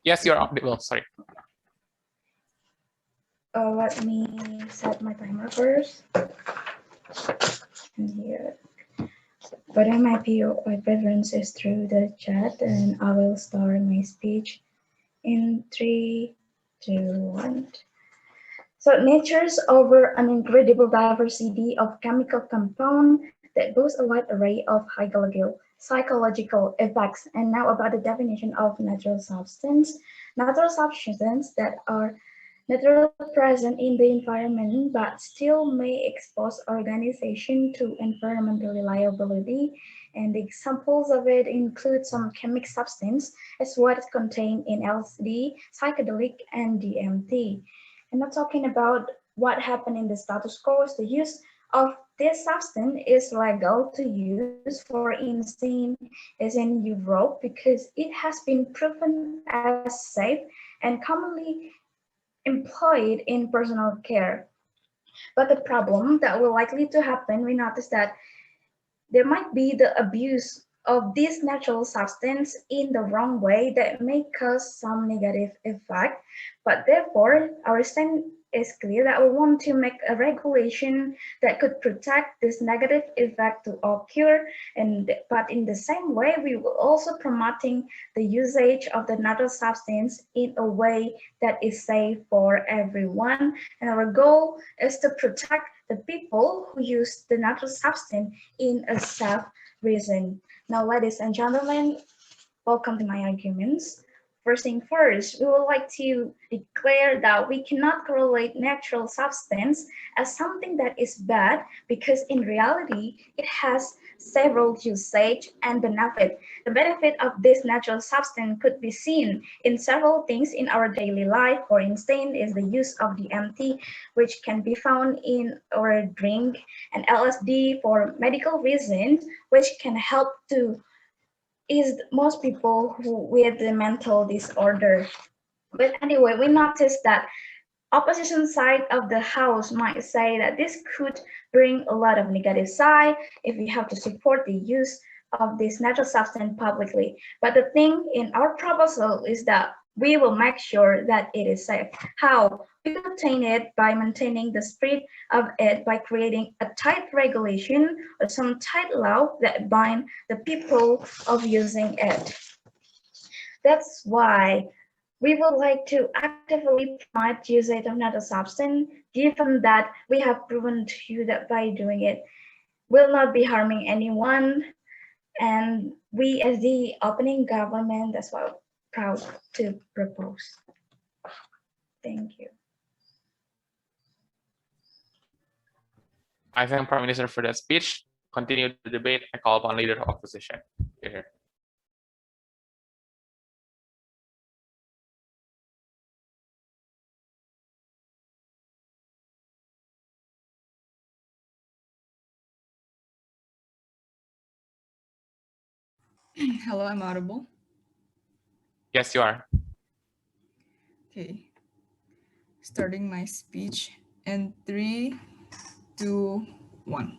Yes, you're audible. Sorry. Let me set my timer first. And here, putting my preferences through the chat, and I will start my speech in 3, 2, 1. So nature's over an incredible diversity of chemical compounds that boast a wide array of psychological effects. And now about the definition of natural substance. Natural substances that are naturally present in the environment but still may expose organization to environmental liability. And the examples of it include some chemical substance as what is contained in LSD, psychedelic, and DMT. I'm not talking about what happened in the status quo. The use of this substance is legal to use, for instance, is in Europe because it has been proven as safe and commonly employed in personal care. But the problem that will likely to happen, we notice that there might be the abuse of this natural substance in the wrong way that may cause some negative effect. But therefore, our stand is clear that we want to make a regulation that could protect this negative effect to occur. But in the same way, we will also promoting the usage of the natural substance in a way that is safe for everyone. And our goal is to protect the people who use the natural substance in a safe reason. Now, ladies and gentlemen, welcome to my arguments. First thing first, we would like to declare that we cannot correlate natural substance as something that is bad because in reality, it has several usage and benefit. The benefit of this natural substance could be seen in several things in our daily life. For instance, is the use of DMT, which can be found in our drink, and LSD for medical reasons, which can help to is most people who with the mental disorder. But anyway, we noticed that opposition side of the house might say that this could bring a lot of negative side if we have to support the use of this natural substance publicly. But the thing in our proposal is that we will make sure that it is safe. How? We obtain it by maintaining the spirit of it by creating a tight regulation or some tight law that bind the people of using it. That's why we would like to actively promote usage of natural substance, given that we have proven to you that by doing it will not be harming anyone. And we as the opening government, that's what we're proud to propose. Thank you. I thank Prime Minister for that speech. Continue the debate. I call upon Leader of Opposition. Here. Hello, I'm audible. Yes, you are. Okay. Starting my speech in 3, 2, 1.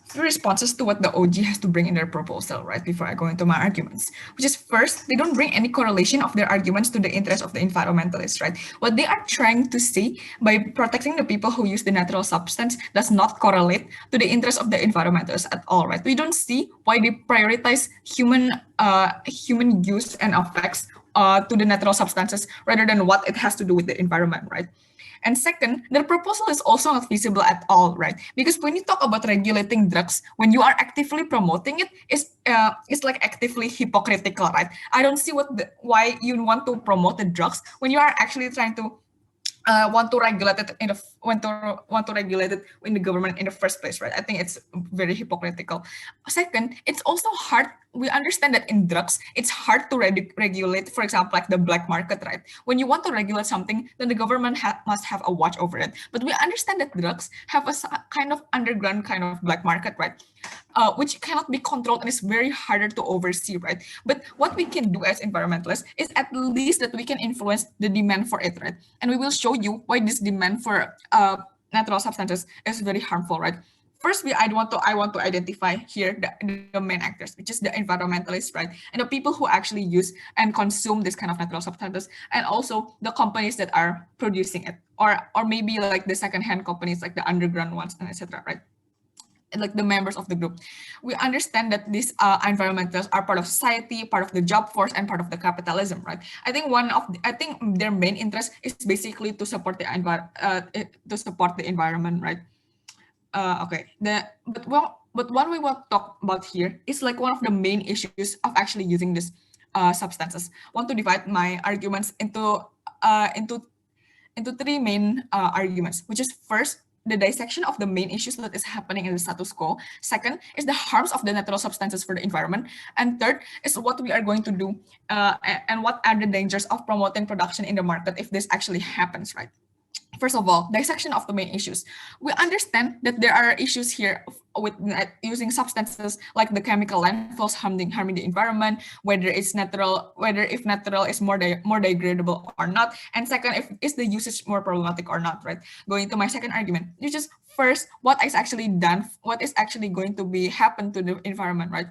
Three responses to what the OG has to bring in their proposal, right, before I go into my arguments, which is first, they don't bring any correlation of their arguments to the interest of the environmentalists, right? What they are trying to say by protecting the people who use the natural substance does not correlate to the interest of the environmentalists at all, right? We don't see why they prioritize human use and effects to the natural substances rather than what it has to do with the environment, right? And second, the proposal is also not feasible at all, right? Because when you talk about regulating drugs, when you are actively promoting it, it's like actively hypocritical, right? I don't see why you want to promote the drugs when you are actually trying to want to regulate it want to regulate it in the government in the first place, right? I think it's very hypocritical. Second, it's also hard. We understand that in drugs, it's hard to regulate, for example, like the black market, right? When you want to regulate something, then the government must have a watch over it. But we understand that drugs have a kind of underground kind of black market, right? Which cannot be controlled and is very harder to oversee, right? But what we can do as environmentalists is at least that we can influence the demand for it, right? And we will show you why this demand for natural substances is very harmful, right? first I want to identify here the main actors, which is the environmentalists, right? And the people who actually use and consume this kind of natural substances, and also the companies that are producing it, or maybe like the secondhand companies, like the underground ones, and etc. Right? And like the members of the group. We understand that these environmentalists are part of society, part of the job force, and part of the capitalism, right? I think their main interest is basically to support the environment, right? Okay. But what we want to talk about here is like one of the main issues of actually using this substances. I want to divide my arguments into three main arguments, which is first, the dissection of the main issues that is happening in the status quo. Second is the harms of the natural substances for the environment. And third is what we are going to do and what are the dangers of promoting production in the market if this actually happens, right? First of all, dissection of the main issues. We understand that there are issues here with using substances like the chemical landfills harming the environment, whether if natural is more degradable or not, and second, if is the usage more problematic or not, right? Going to my second argument, which is first, what is actually going to be happen to the environment, right?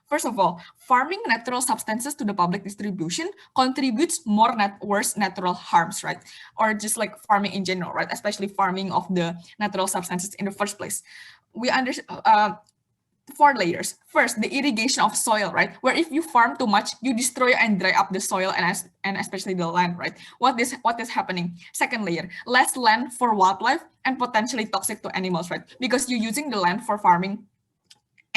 First of all, farming natural substances to the public distribution contributes worse natural harms, right? Or just like farming in general, right? Especially farming of the natural substances in the first place. We understand 4 layers. First, the irrigation of soil, right? Where if you farm too much, you destroy and dry up the soil and especially the land, right? What is happening? Second layer, less land for wildlife and potentially toxic to animals, right? Because you're using the land for farming,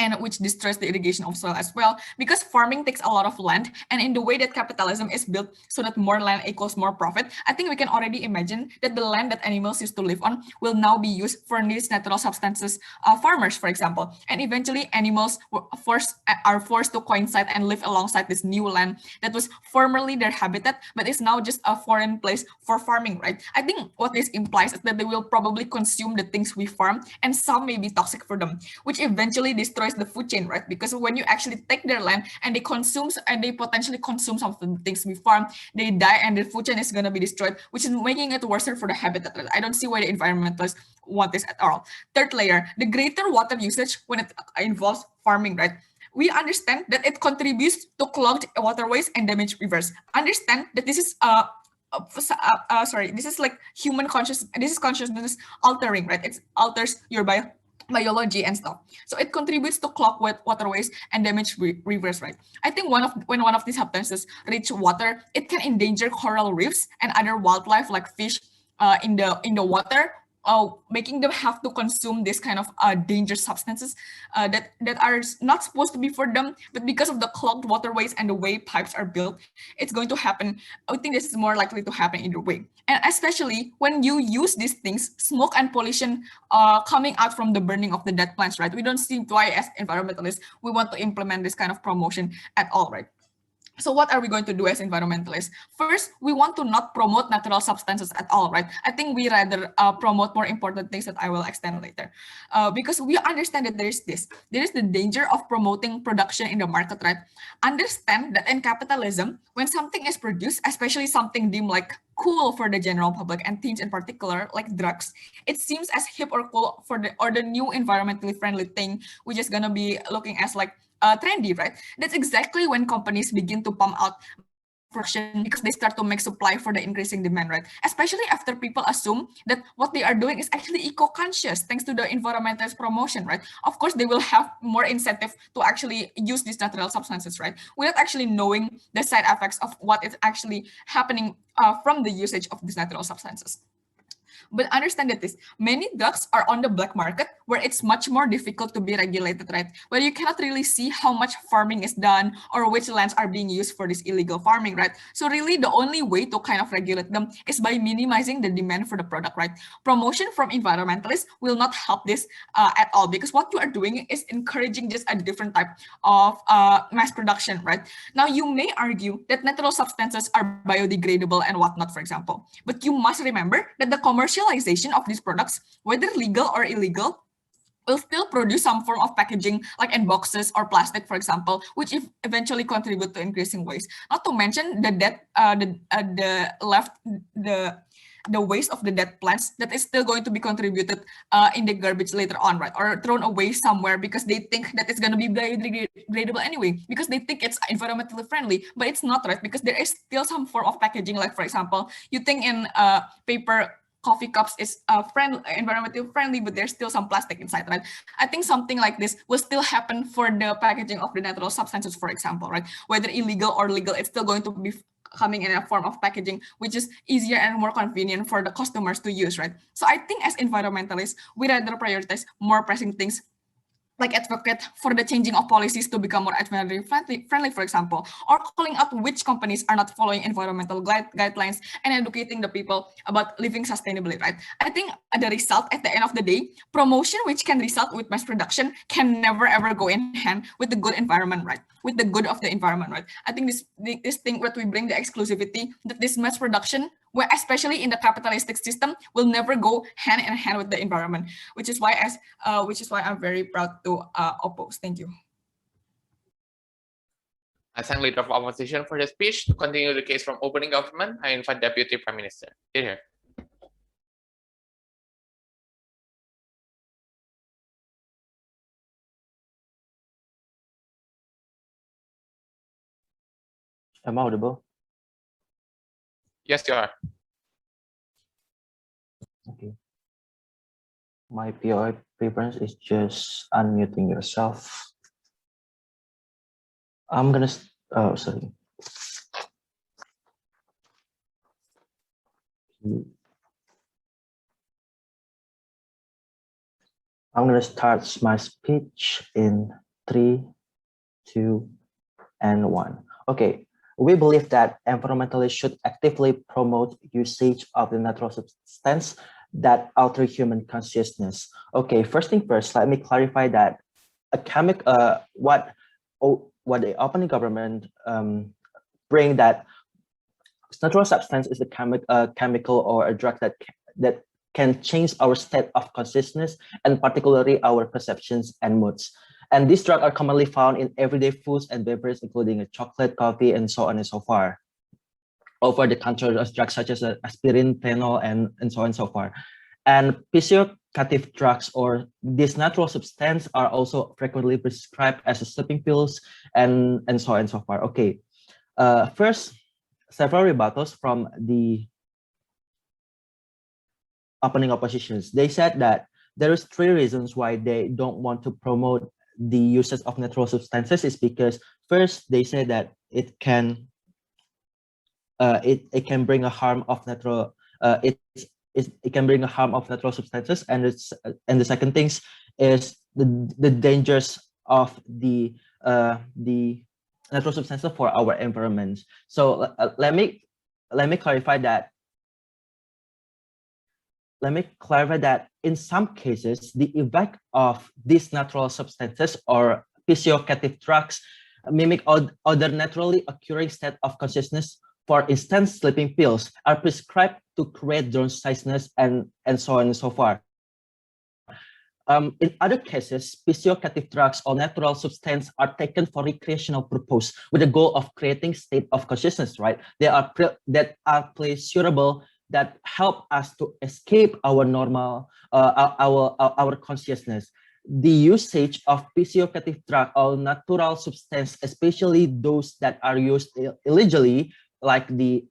and which destroys the irrigation of soil as well, because farming takes a lot of land, and in the way that capitalism is built so that more land equals more profit, I think we can already imagine that the land that animals used to live on will now be used for these natural substances farmers, for example, and eventually animals are forced to coincide and live alongside this new land that was formerly their habitat, but is now just a foreign place for farming, right? I think what this implies is that they will probably consume the things we farm, and some may be toxic for them, which eventually destroys the food chain, right? Because when you actually take their land and they potentially consume some of the things we farm, they die and the food chain is going to be destroyed, which is making it worse for the habitat. I don't see why the environmentalists want this at all. Third layer, the greater water usage when it involves farming, right? We understand that it contributes to clogged waterways and damaged rivers. Understand that this is this is like human consciousness altering, right? It alters your biology and stuff. So it contributes to clog waterways and damage rivers, right? I think when one of these substances reach water, it can endanger coral reefs and other wildlife like fish in the water, making them have to consume this kind of dangerous substances that are not supposed to be for them, but because of the clogged waterways and the way pipes are built, it's going to happen. I think this is more likely to happen either way. And especially when you use these things, smoke and pollution coming out from the burning of the dead plants, right? We don't see why as environmentalists we want to implement this kind of promotion at all, right? So what are we going to do as environmentalists? First, we want to not promote natural substances at all, right? I think we rather promote more important things that I will extend later. Because we understand that there is the danger of promoting production in the market, right? Understand that in capitalism, when something is produced, especially something deemed like cool for the general public and teens in particular, like drugs, it seems as hip or cool for the new environmentally friendly thing, which is gonna be looking as like trendy, right? That's exactly when companies begin to pump out production because they start to make supply for the increasing demand, right? Especially after people assume that what they are doing is actually eco-conscious thanks to the environmentalist promotion, right? Of course, they will have more incentive to actually use these natural substances, right? Without actually knowing the side effects of what is actually happening from the usage of these natural substances. But understand that many drugs are on the black market where it's much more difficult to be regulated, right? Where you cannot really see how much farming is done or which lands are being used for this illegal farming, right? So really the only way to kind of regulate them is by minimizing the demand for the product, right? Promotion from environmentalists will not help this at all, because what you are doing is encouraging just a different type of mass production, right? Now you may argue that natural substances are biodegradable and whatnot, for example, but you must remember that the commercialization of these products, whether legal or illegal, will still produce some form of packaging, like in boxes or plastic, for example, which eventually contribute to increasing waste. Not to mention the waste of the dead plants that is still going to be contributed in the garbage later on, right? Or thrown away somewhere because they think that it's going to be biodegradable anyway, because they think it's environmentally friendly, but it's not, right? Because there is still some form of packaging, like for example, you think in paper coffee cups is environmentally friendly, but there's still some plastic inside, right? I think something like this will still happen for the packaging of the natural substances, for example, right? Whether illegal or legal, it's still going to be coming in a form of packaging, which is easier and more convenient for the customers to use, right? So I think as environmentalists, we rather prioritize more pressing things, like advocate for the changing of policies to become more environmentally friendly, for example, or calling out which companies are not following environmental guidelines and educating the people about living sustainably, right? I think the result at the end of the day, promotion which can result with mass production can never ever go in hand with the good environment, right? With the good of the environment, right? I think this thing that we bring the exclusivity, that this mass production, where especially in the capitalistic system, will never go hand in hand with the environment, which is why I'm very proud to oppose. Thank you. I thank Leader of Opposition for the speech. To continue the case from opening government, I invite Deputy Prime Minister. Here. Am I audible? Yes, you are. Okay. My POI preference is just unmuting yourself. I'm gonna, oh, sorry. I'm gonna start my speech in 3, 2, and 1. Okay. We believe that environmentalists should actively promote usage of the natural substance that alter human consciousness. Okay, first thing first, let me clarify that what the opening government bring, that natural substance is a chemical or a drug that can change our state of consciousness, and particularly our perceptions and moods. And these drugs are commonly found in everyday foods and beverages, including chocolate, coffee, and so on and so forth. Over the counter drugs such as aspirin, Tylenol, and so on and so forth. And psychoactive drugs, or these natural substances, are also frequently prescribed as sleeping pills and so on and so forth. Okay. First, several rebuttals from the opening oppositions. They said that there is 3 reasons why they don't want to promote the uses of natural substances. Is because first, they say that it can bring a harm of natural it can bring a harm of natural substances, and the second thing is the dangers of the natural substances for our environment. So let me clarify that. Let me clarify that in some cases, the effect of these natural substances or psychoactive drugs mimic other naturally occurring state of consciousness. For instance, sleeping pills are prescribed to create drowsiness and so on and so forth. In other cases, psychoactive drugs or natural substances are taken for recreational purpose with the goal of creating state of consciousness, right? They are pleasurable, that help us to escape our normal, our consciousness. The usage of psychoactive drug or natural substance, especially those that are used illegally, like the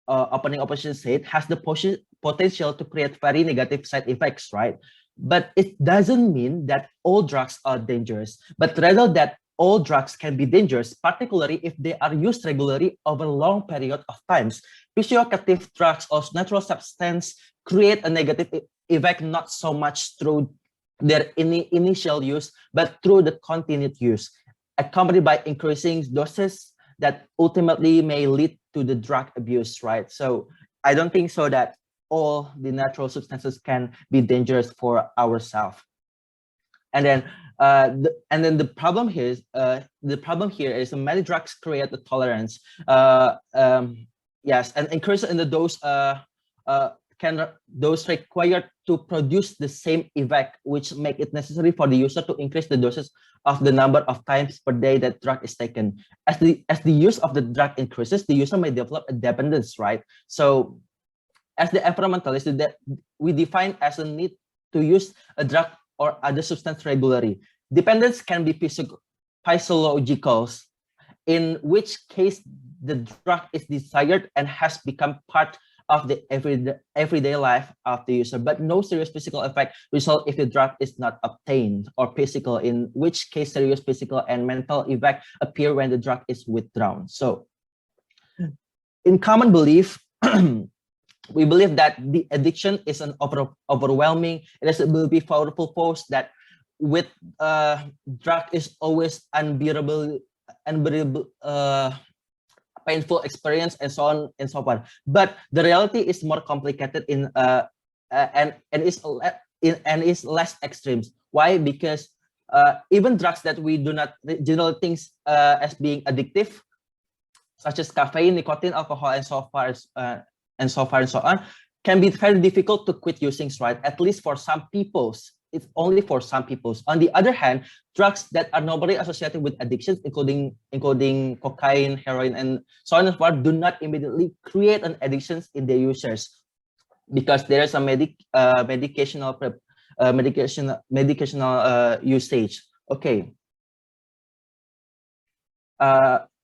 opening opposition said, has the potential to create very negative side effects, right? But it doesn't mean that all drugs are dangerous, but rather that all drugs can be dangerous, particularly if they are used regularly over a long period of times. Psychoactive drugs or natural substance create a negative effect not so much through their initial use, but through the continued use, accompanied by increasing doses that ultimately may lead to the drug abuse, right? So I don't think so that all the natural substances can be dangerous for ourselves. And then the problem here is many drugs create a tolerance. Yes, and increase in the dose dose required to produce the same effect, which make it necessary for the user to increase the doses of the number of times per day that drug is taken. As the use of the drug increases, the user may develop a dependence, right? So as the environmentalists, that we define as a need to use a drug or other substance regularly. Dependence can be physiological, in which case the drug is desired and has become part of the everyday life of the user, but no serious physical effect result if the drug is not obtained, or physical, in which case serious physical and mental effect appear when the drug is withdrawn. So in common belief, we believe that the addiction is an overwhelming, it is a will be powerful force that with drug is always unbearable, painful experience, and so on and so forth. But the reality is more complicated and is less extreme. Why? Because even drugs that we do not generally think as being addictive, such as caffeine, nicotine, alcohol, and so on, can be very difficult to quit using, right? At least for some peoples. It's only for some people. On the other hand, drugs that are normally associated with addictions, including cocaine, heroin, and so on and so forth, do not immediately create an addiction in their users, because there is a medicational usage. Okay.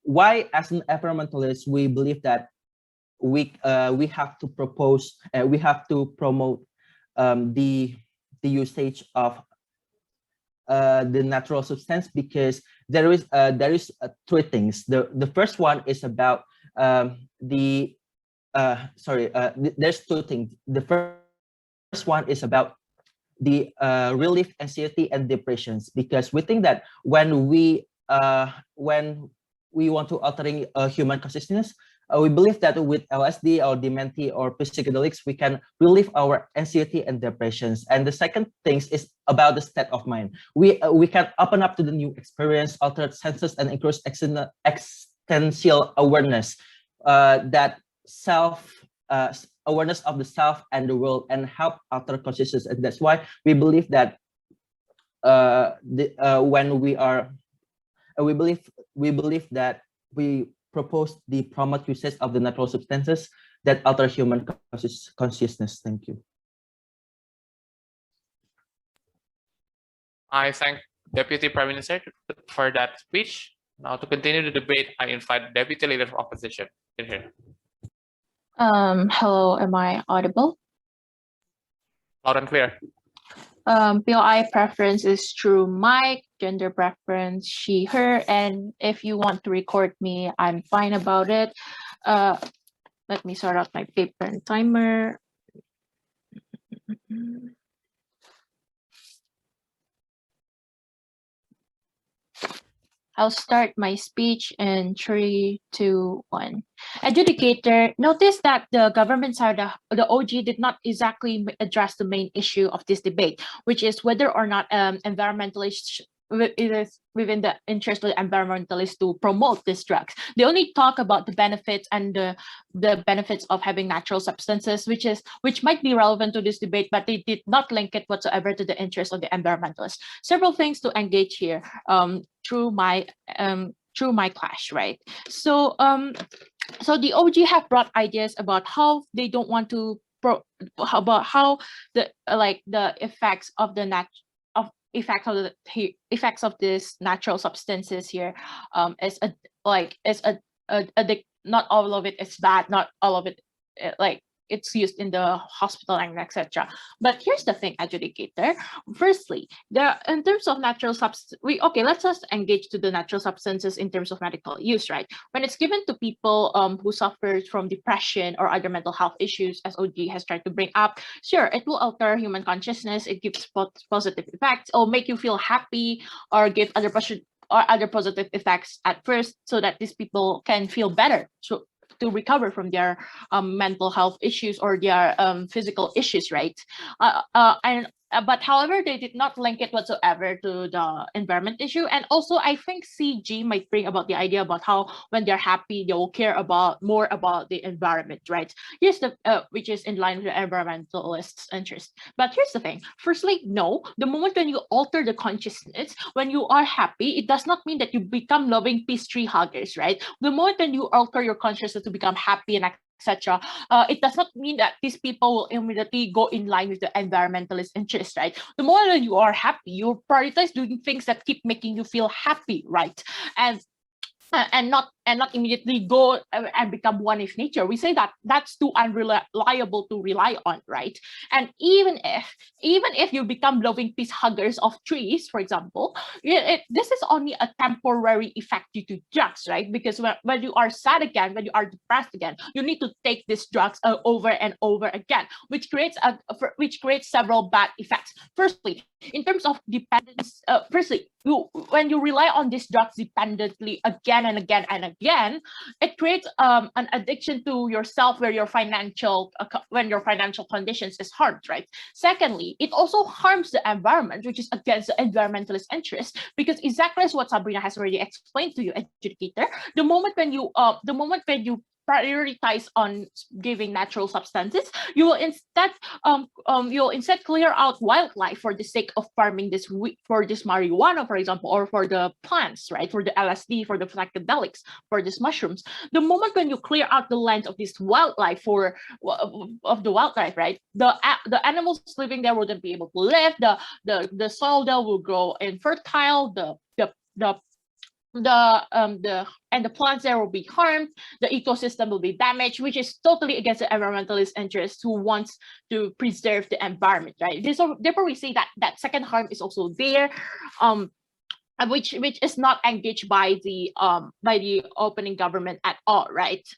Why, as an environmentalist, we believe that we have to promote the usage of the natural substance, because there is three things. The first one is about there's two things. The first one is about the relief anxiety and depressions, because we think that when we want to altering human consciousness, we believe that with LSD or DMT or psychedelics, we can relieve our anxiety and depressions. And the second thing is about the state of mind. We can open up to the new experience, altered senses, and increase existential awareness, that awareness of the self and the world, and help alter consciousness. And that's why we believe that we believe that we propose the promote usage of the natural substances that alter human consciousness. Thank you. I thank Deputy Prime Minister for that speech. Now to continue the debate, I invite Deputy Leader of Opposition in here. Hello, am I audible? Loud and clear. POI preference is through mic, gender preference, she, her, and if you want to record me, I'm fine about it. Let me sort out my paper and timer. I'll start my speech in 3, 2, 1. Adjudicator, notice that the government side, the OG did not exactly address the main issue of this debate, which is whether or not environmentalists, it is within the interest of the environmentalists to promote these drugs. They only talk about the benefits and the benefits of having natural substances, which might be relevant to this debate, but they did not link it whatsoever to the interest of the environmentalists. Several things to engage here through my clash, right? So so the OG have brought ideas about how they don't want to about how the effects of the effects of these natural substances here not all of it is bad, not all of it it's used in the hospital and etc. But here's the thing, adjudicator. Firstly, in terms of natural substance, let's just engage to the natural substances in terms of medical use, right? When it's given to people who suffer from depression or other mental health issues, as OG has tried to bring up, sure, it will alter human consciousness. It gives positive effects, or make you feel happy, or give other positive effects at first, so that these people can feel better. So to recover from their mental health issues or their physical issues, right? But however, they did not link it whatsoever to the environment issue. And also, I think CG might bring about the idea about how when they're happy, they will care more about the environment, right? Here's the which is in line with the environmentalists' interest. But here's the thing. Firstly, no, the moment when you alter the consciousness, when you are happy, it does not mean that you become loving peace tree huggers, right? The moment when you alter your consciousness to become happy and etc. It does not mean that these people will immediately go in line with the environmentalist interest, right? The more that you are happy, you prioritize doing things that keep making you feel happy, right? And not immediately go and become one with nature. We say that that's too unreliable to rely on, right? And even if you become loving peace huggers of trees, for example, this is only a temporary effect due to drugs, right? Because when you are sad again, when you are depressed again, you need to take these drugs over and over again, which creates several bad effects. Firstly, in terms of dependence, when you rely on these drugs dependently again and again and again, it creates an addiction to yourself when your financial conditions is harmed, right? Secondly, it also harms the environment, which is against the environmentalist interest, because exactly as what Sabrina has already explained to you, educator, the moment when you prioritize on giving natural substances, you will instead clear out wildlife for the sake of farming for this marijuana, for example, or for the plants, right? For the LSD, for the psychedelics, for these mushrooms. The moment when you clear out the land of this wildlife right? The animals living there wouldn't be able to live. The soil there will grow infertile. The plants there will be harmed, the ecosystem will be damaged, which is totally against the environmentalist interest who wants to preserve the environment, right? Therefore, we say that second harm is also there, which is not engaged by the opening government at all, right?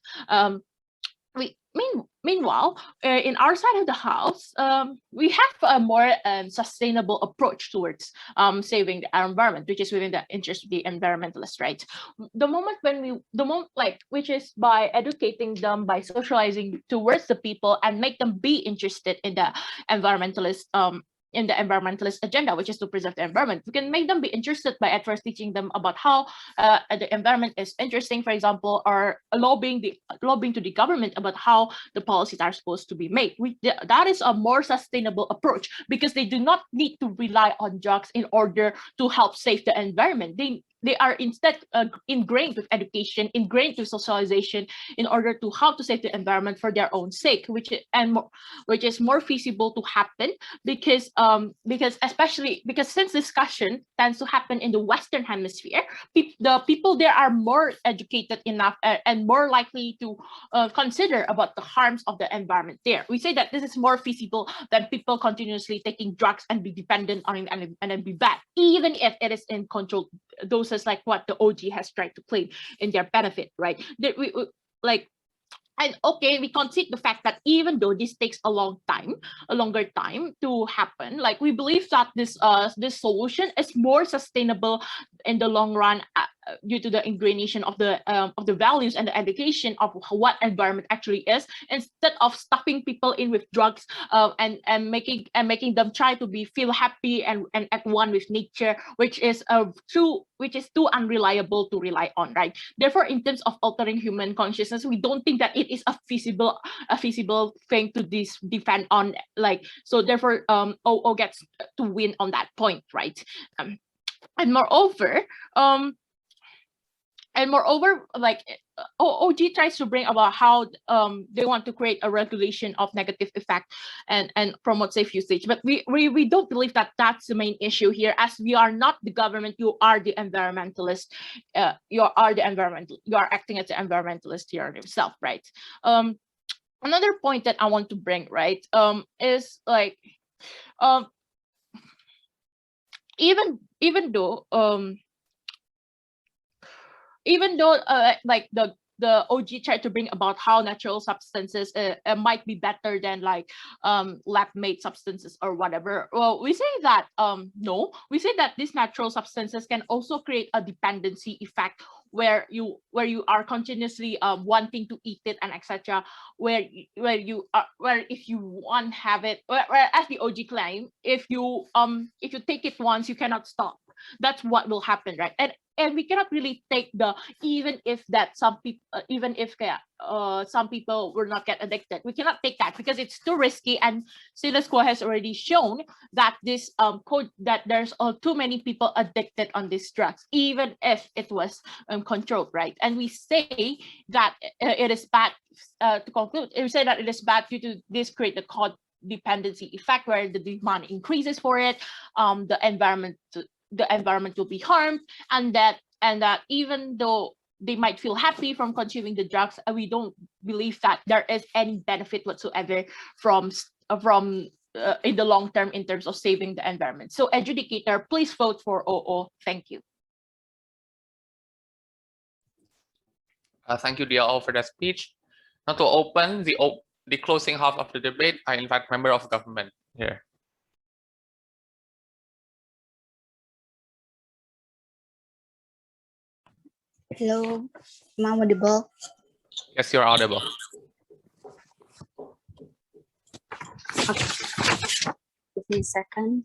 Meanwhile, in our side of the house, we have a more sustainable approach towards saving the environment, which is within the interest of the environmentalists, right? Which is by educating them, by socializing towards the people, and make them be interested in the environmentalist agenda, which is to preserve the environment. We can make them be interested by at first teaching them about how the environment is interesting, for example, or lobbying to the government about how the policies are supposed to be made. That is a more sustainable approach, because they do not need to rely on drugs in order to help save the environment. They are instead ingrained with education, ingrained with socialization, in order to how to save the environment for their own sake, which is more feasible to happen, because since discussion tends to happen in the Western Hemisphere, the people there are more educated enough and more likely to consider about the harms of the environment there. We say that this is more feasible than people continuously taking drugs and be dependent on it and then be bad, even if it is in controlled doses, like what the OG has tried to claim in their benefit, right? And okay, we concede the fact that even though this takes a longer time to happen, like we believe that this solution is more sustainable in the long run, due to the ingraination of the values and the education of what environment actually is, instead of stuffing people in with drugs and making them try to feel happy and at one with nature, which is too unreliable to rely on, right? Therefore, in terms of altering human consciousness, we don't think that it is a feasible thing to defend on, like, so therefore OO gets to win on that point, right? And moreover, like OG tries to bring about how they want to create a regulation of negative effect and promote safe usage, but we don't believe that that's the main issue here, as we are not the government. You are the environmentalist. You are acting as the environmentalist here yourself, right? Another point that I want to bring, right, is like even though like the OG tried to bring about how natural substances might be better than like lab-made substances or whatever. Well, we say that no, we say that these natural substances can also create a dependency effect where you are continuously wanting to eat it and etc. Where if you want have it, where as the OG claim, if you take it once, you cannot stop. That's what will happen, right? And and we cannot really take the even if some people will not get addicted. We cannot take that because it's too risky, and status quo has already shown that this code that there's too many people addicted on these drugs, even if it was controlled, right? And we say that it is bad. To conclude, we say that it is bad due to this create the codependency effect where the demand increases for it, the environment will be harmed, and that even though they might feel happy from consuming the drugs, we don't believe that there is any benefit whatsoever from in the long term in terms of saving the environment. So adjudicator, please vote for OO. Thank you. Thank you, DLO, for that speech. Now to open the closing half of the debate, I invite member of government here. Hello, am I audible? Yes, you're audible. Okay. Give me a second.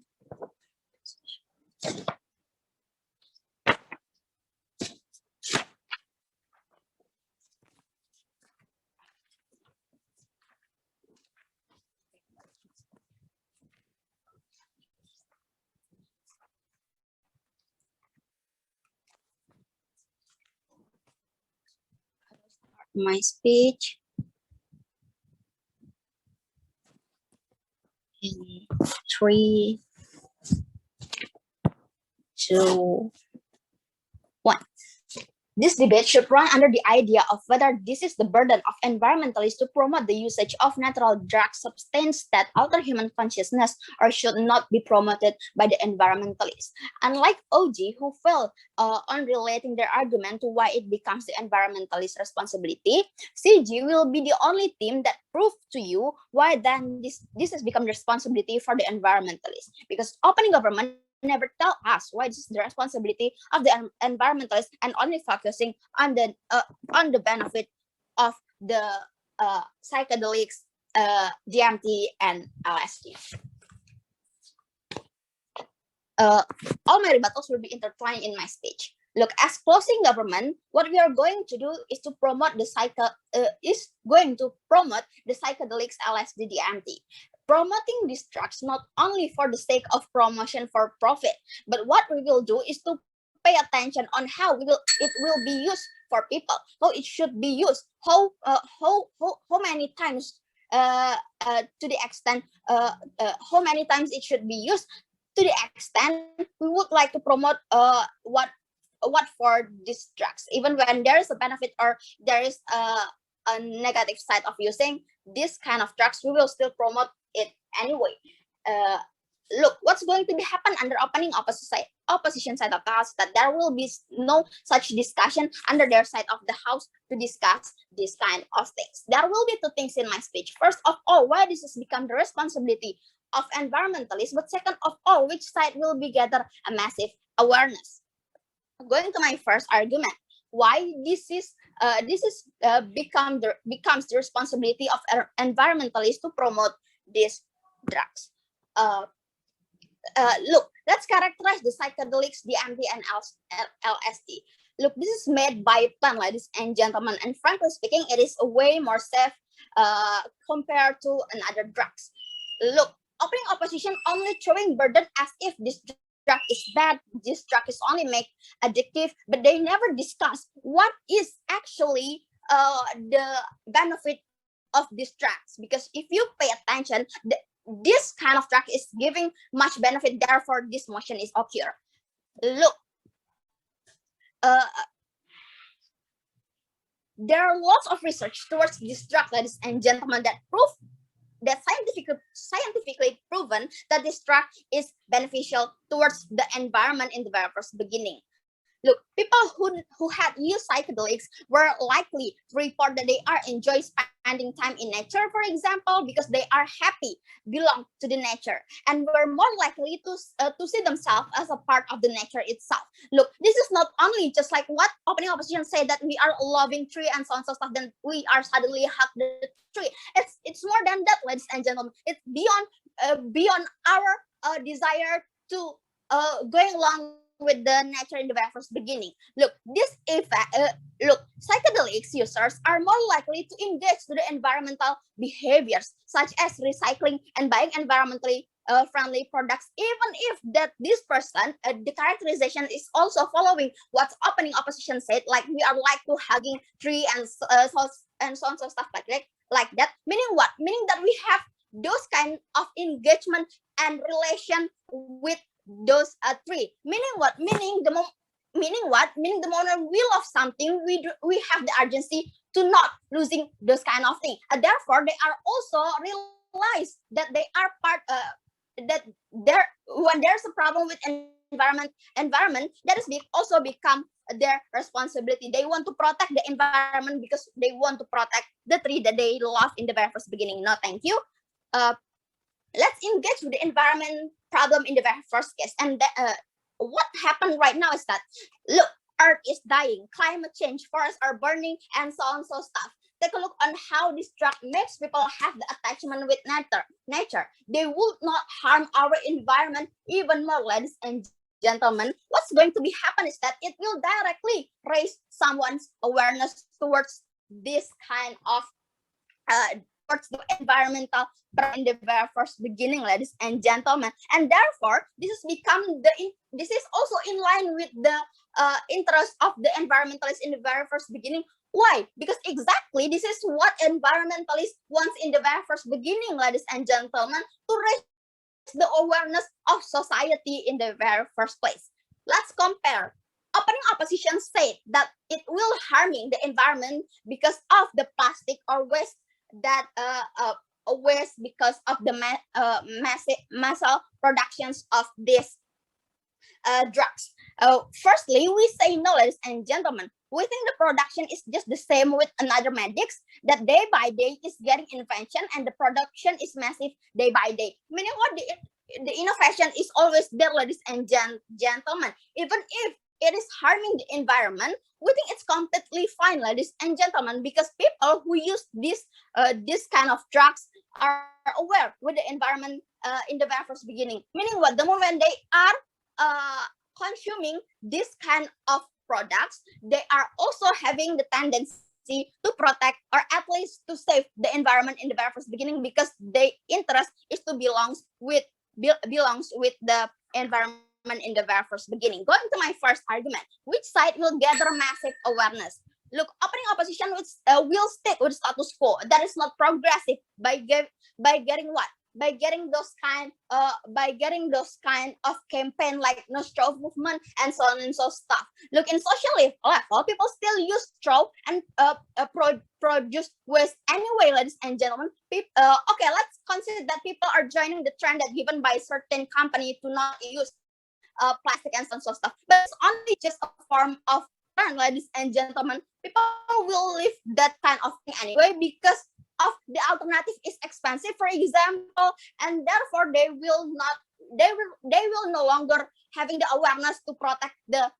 My speech. In 3, 2, 1. This debate should run under the idea of whether this is the burden of environmentalists to promote the usage of natural drug substances that alter human consciousness or should not be promoted by the environmentalists. Unlike OG, who failed on relating their argument to why it becomes the environmentalist responsibility, CG will be the only team that proved to you why then this has become the responsibility for the environmentalists. Because opening government never tell us why this is the responsibility of the environmentalists and only focusing on the benefit of the psychedelics, DMT, and LSD. All my rebuttals will be intertwined in my speech. Look, as closing government, what we are going to do is to promote the psychedelics, LSD, DMT. Promoting these drugs not only for the sake of promotion for profit, but what we will do is to pay attention on how it will be used for people, how it should be used, how many times to the extent how many times it should be used, to the extent we would like to promote what for these drugs, even when there is a benefit or there is a negative side of using this kind of drugs, we will still promote it anyway. Look, what's going to be happen under opening opposition side of the house, that there will be no such discussion under their side of the house to discuss this kind of things. There will be two things in my speech. First of all, why this has become the responsibility of environmentalists, but second of all, which side will be gather a massive awareness. Going to my first argument, why this becomes the responsibility of environmentalists to promote these drugs. Look, let's characterize the psychedelics, DMT, and LSD. Look, this is made by plant, ladies and gentlemen, and frankly speaking, it is way more safe compared to another drugs. Look, opening opposition only throwing burden as if this drug is bad, this drug is only make addictive, but they never discuss what is actually the benefit of these drugs. Because if you pay attention, this kind of drug is giving much benefit, therefore this motion is occur. Look, there are lots of research towards this drug, ladies and gentlemen, that prove that scientifically proven that this drug is beneficial towards the environment in the very first beginning. Look, people who had used psychedelics were likely to report that they are enjoy spending time in nature, for example, because they are happy, belong to the nature, and were more likely to see themselves as a part of the nature itself. Look, this is not only just like what opening opposition say that we are loving tree and so on and so stuff, then we are suddenly hug the tree. It's more than that, ladies and gentlemen. It's beyond our desire to going along with the nature in the very first beginning. Look, this effect. Look, psychedelics users are more likely to engage to the environmental behaviors such as recycling and buying environmentally friendly products, even if that this person, the characterization is also following what's opening opposition said, like we are like to hugging tree and so and so on, so stuff like that. Meaning what? Meaning that we have those kind of engagement and relation with those three. Meaning what? Meaning the moment we love something, we have the urgency to not losing those kind of thing. Therefore, they are also realize that they are part. That there when there's a problem with environment, that is also become their responsibility. They want to protect the environment because they want to protect the tree that they love in the very first beginning. No, thank you. Let's engage with the environment problem in the very first case. And what happened right now is that, look, Earth is dying, climate change, forests are burning, and so on, so stuff. Take a look on how this drug makes people have the attachment with nature. They would not harm our environment even more, ladies and gentlemen. What's going to be happen is that it will directly raise someone's awareness towards this kind of towards the environmental in the very first beginning, ladies and gentlemen. And therefore, this is also in line with the interest of the environmentalists in the very first beginning. Why? Because exactly this is what environmentalists want in the very first beginning, ladies and gentlemen, to raise the awareness of society in the very first place. Let's compare. Opening opposition said that it will harming the environment because of the plastic or waste that waste because of the massive productions of these drugs. Firstly, we say no, ladies and gentlemen. We think the production is just the same with another medics, that day by day is getting invention and the production is massive day by day. Meaning what? The innovation is always there, ladies and gentlemen. Even if it is harming the environment, we think it's completely fine, ladies and gentlemen, because people who use this kind of drugs are aware with the environment in the very first beginning. Meaning what? The moment they are consuming this kind of products, they are also having the tendency to protect or at least to save the environment in the very first beginning, because their interest is to belongs with the environment in the very first beginning. Going to my first argument, which side will gather massive awareness? Look, opening opposition will stick with status quo. That is not progressive by getting what? By getting those kind of campaign like no straw movement and so on and so stuff. Look, in social level, people still use straw and produce waste anyway, ladies and gentlemen. Okay, let's consider that people are joining the trend that given by certain company to not use plastic and so on so stuff. But it's only just a form of trend, ladies and gentlemen. People will leave that kind of thing anyway because of the alternative is expensive, for example, and therefore they will no longer having the awareness to protect the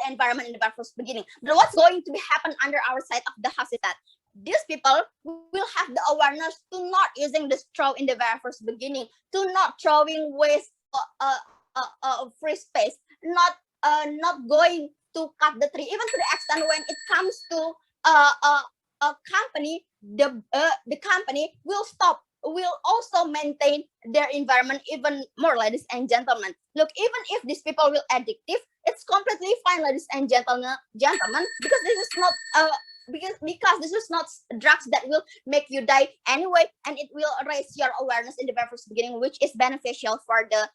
environment in the very first beginning. But what's going to be happen under our side of the house is that these people will have the awareness to not using the straw in the very first beginning, to not throwing waste free space, not going to cut the tree, even to the extent when it comes to a company, the company will also maintain their environment even more, ladies and gentlemen. Look, even if these people will addictive, it's completely fine, ladies and gentlemen, because this is not because this is not drugs that will make you die anyway, and it will raise your awareness in the very first beginning, which is beneficial for the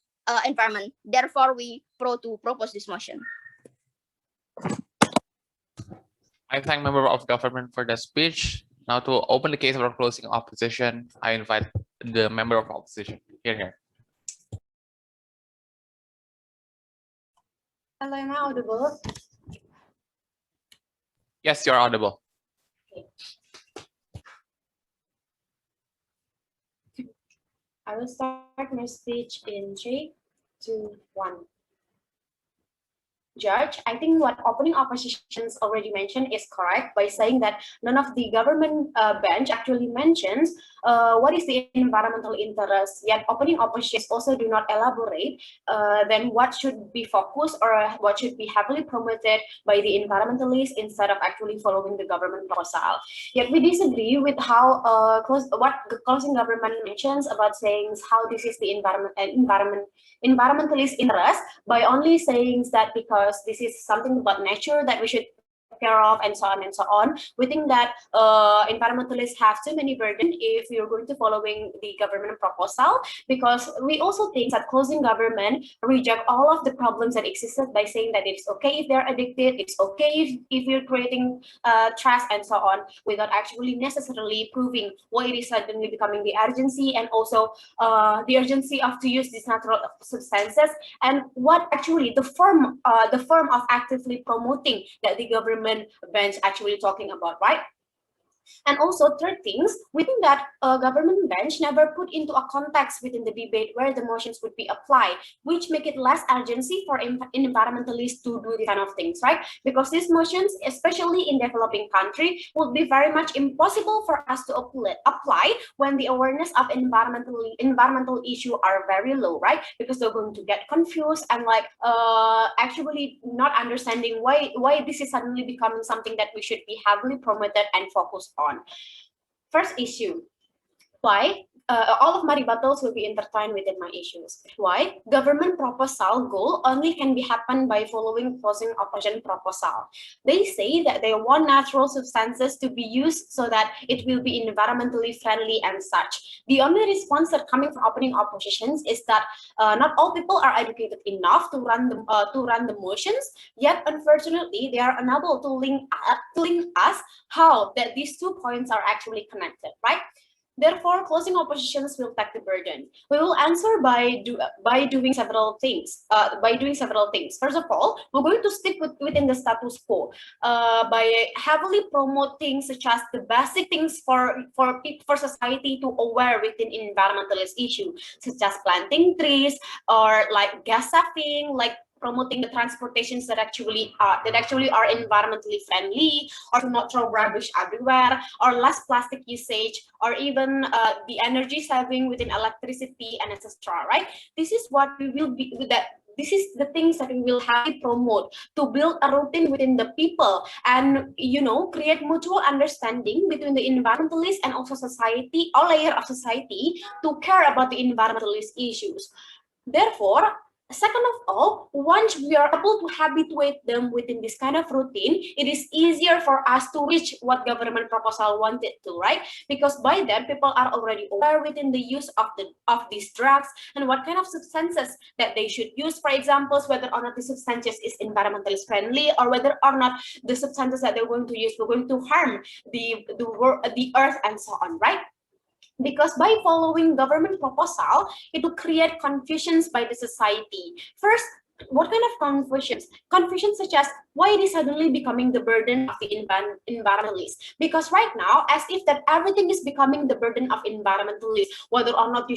environment. Therefore, we propose this motion. I thank member of government for the speech. Now to open the case for closing opposition, I invite the member of opposition. Here. Hello, am I audible? Yes, you're audible. I will start my speech in 3, 2, 1. judge, I think what opening oppositions already mentioned is correct by saying that none of the government bench actually mentions what is the environmental interest, yet opening oppositions also do not elaborate then what should be focused or what should be heavily promoted by the environmentalists instead of actually following the government proposal. Yet we disagree with how what the closing government mentions about saying how this is the environmentalist interest by only saying that because this is something about nature that we should take care of and so on and so on. We think that environmentalists have too many burden if you're going to following the government proposal, because we also think that closing government reject all of the problems that existed by saying that it's okay if they're addicted, it's okay if you're creating trash and so on, without actually necessarily proving why it is suddenly becoming the urgency and also the urgency of to use these natural substances and what actually the form of actively promoting that the government bench actually talking about, right? And also third things, we think that a government bench never put into a context within the debate where the motions would be applied, which make it less urgency for environmentalists to do these kind of things, right? Because these motions, especially in developing country, would be very much impossible for us to apply when the awareness of environmental issue are very low, right? Because they're going to get confused and like actually not understanding why this is suddenly becoming something that we should be heavily promoted and focused on. First issue, why? All of my rebuttals will be intertwined within my issues. Why? Government proposal goal only can be happened by following closing opposition proposal. They say that they want natural substances to be used so that it will be environmentally friendly and such. The only response that coming from opening oppositions is that not all people are educated enough to run the motions. Yet, unfortunately, they are unable to link us how that these 2 points are actually connected, right? Therefore, closing oppositions will take the burden. We will answer by doing several things. First of all, we're going to stick within the status quo by heavily promoting such as the basic things for society to aware within environmentalist issue, such as planting trees or like gas saving, like promoting the transportations that actually are environmentally friendly, or to not throw rubbish everywhere, or less plastic usage, or even the energy saving within electricity and etc. Right? This is what we will be with that. This is the things that we will have to promote to build a routine within the people and, you know, create mutual understanding between the environmentalists and also society, all layer of society, to care about the environmentalist issues. Therefore, second of all, once we are able to habituate them within this kind of routine, it is easier for us to reach what government proposal wanted to, right? Because by then, people are already aware within the use of these drugs and what kind of substances that they should use. For example, whether or not the substances is environmentally friendly, or whether or not the substances that they're going to use will going to harm the earth and so on, right? Because by following government proposal, it will create confusions by the society. First, what kind of confusions? Confusions such as why it is suddenly becoming the burden of the environmentalists. Because right now, as if that everything is becoming the burden of environmentalists, whether or not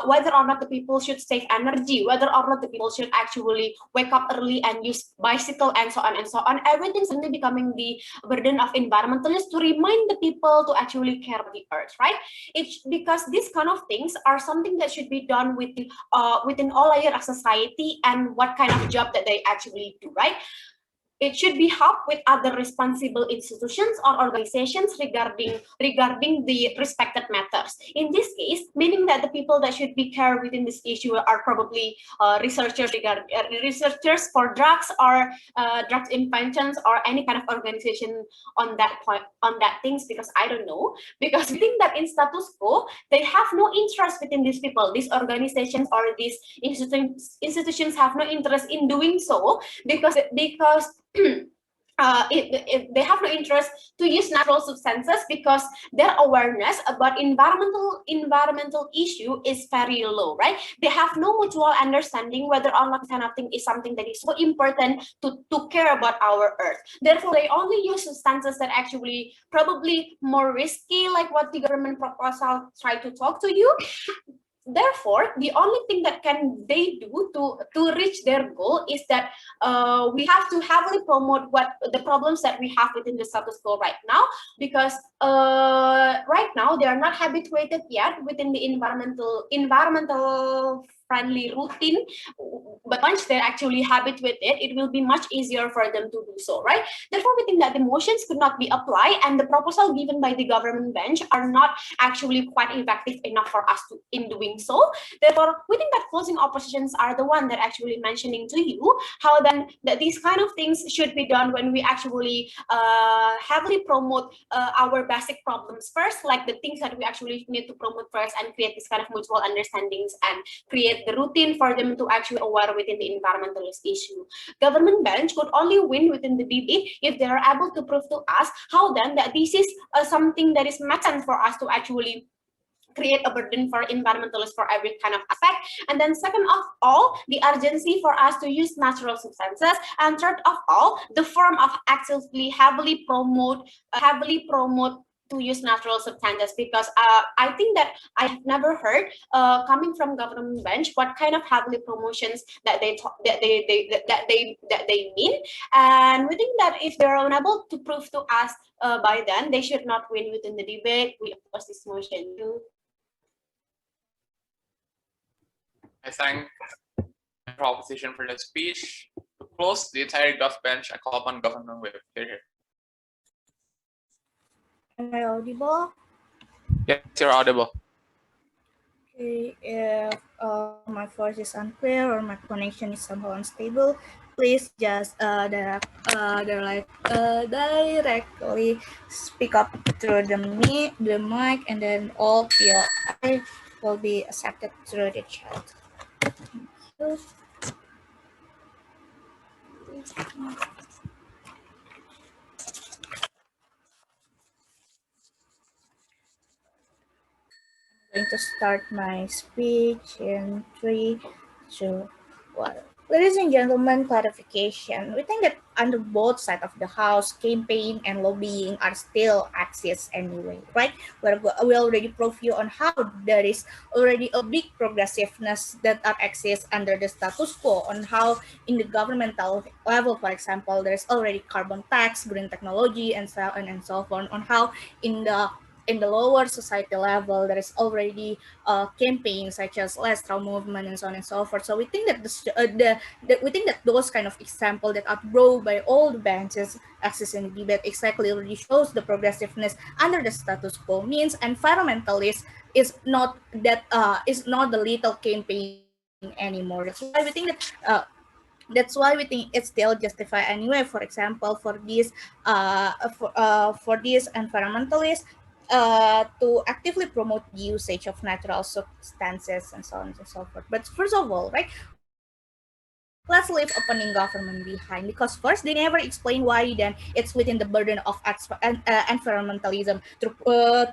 whether or not the people should save energy, whether or not the people should actually wake up early and use bicycle and so on and so on. Everything suddenly becoming the burden of environmentalists to remind the people to actually care of the earth, right? It's because these kind of things are something that should be done within all layers of society and what kind of job that they actually do, right? It should be helped with other responsible institutions or organizations regarding the respected matters. In this case, meaning that the people that should be cared within this issue are probably researchers for drugs or drugs inventions or any kind of organization on that point, on that things, because I don't know. Because we think that in status quo, they have no interest within these people, these organizations or these institutions have no interest in doing so because if they have no interest to use natural substances because their awareness about environmental issue is very low, right? They have no mutual understanding whether or not this kind of thing is something that is so important to care about our earth. Therefore, they only use substances that actually probably more risky, like what the government proposal try to talk to you. therefore, the only thing that can they do to reach their goal is that we have to heavily promote what the problems that we have within the status quo right now, because right now they are not habituated yet within the environmental friendly routine, but once they're actually habituated, it will be much easier for them to do so, right? Therefore, we think that the motions could not be applied, and the proposal given by the government bench are not actually quite effective enough for us to in doing so. Therefore, we think that closing oppositions are the one that actually mentioning to you how then that these kind of things should be done when we actually heavily promote our basic problems first, like the things that we actually need to promote first, and create this kind of mutual understandings and create the routine for them to actually aware within the environmentalist issue. Government bench could only win within the debate if they are able to prove to us how then that this is something that is make sense for us to actually create a burden for environmentalists for every kind of aspect. And then second of all, the urgency for us to use natural substances. And third of all, the form of actively heavily promote to use natural substances, because I think that I have never heard coming from government bench what kind of heavily promotions that they mean. And we think that if they're unable to prove to us by then, they should not win within the debate. We oppose this motion too. I thank the opposition for the speech. To close the entire gov bench, I call upon Government Whip. Here. Am I audible? Yes, you're audible. Okay, if my voice is unclear or my connection is somehow unstable, please just directly speak up through the mic, and then all POI will be accepted through the chat. Thank you. Going to start my speech in 3, 2, 1. Ladies and gentlemen, clarification. We think that under both sides of the house, campaign and lobbying are still exist anyway, right? We already proved you on how there is already a big progressiveness that are exist under the status quo, on how in the governmental level, for example, there's already carbon tax, green technology, and so on and so on, on how in the lower society level, there is already campaigns such as less straw movement and so on and so forth. So we think that we think that those kind of examples that are brought by all the benches access in the debate exactly already shows the progressiveness under the status quo. Means environmentalist is not that is not the little campaign anymore. That's why we think it's still justified anyway. For example, for these environmentalists to actively promote the usage of natural substances and so on and so forth. But first of all, right, let's leave opening government behind, because first they never explain why then it's within the burden of environmentalism to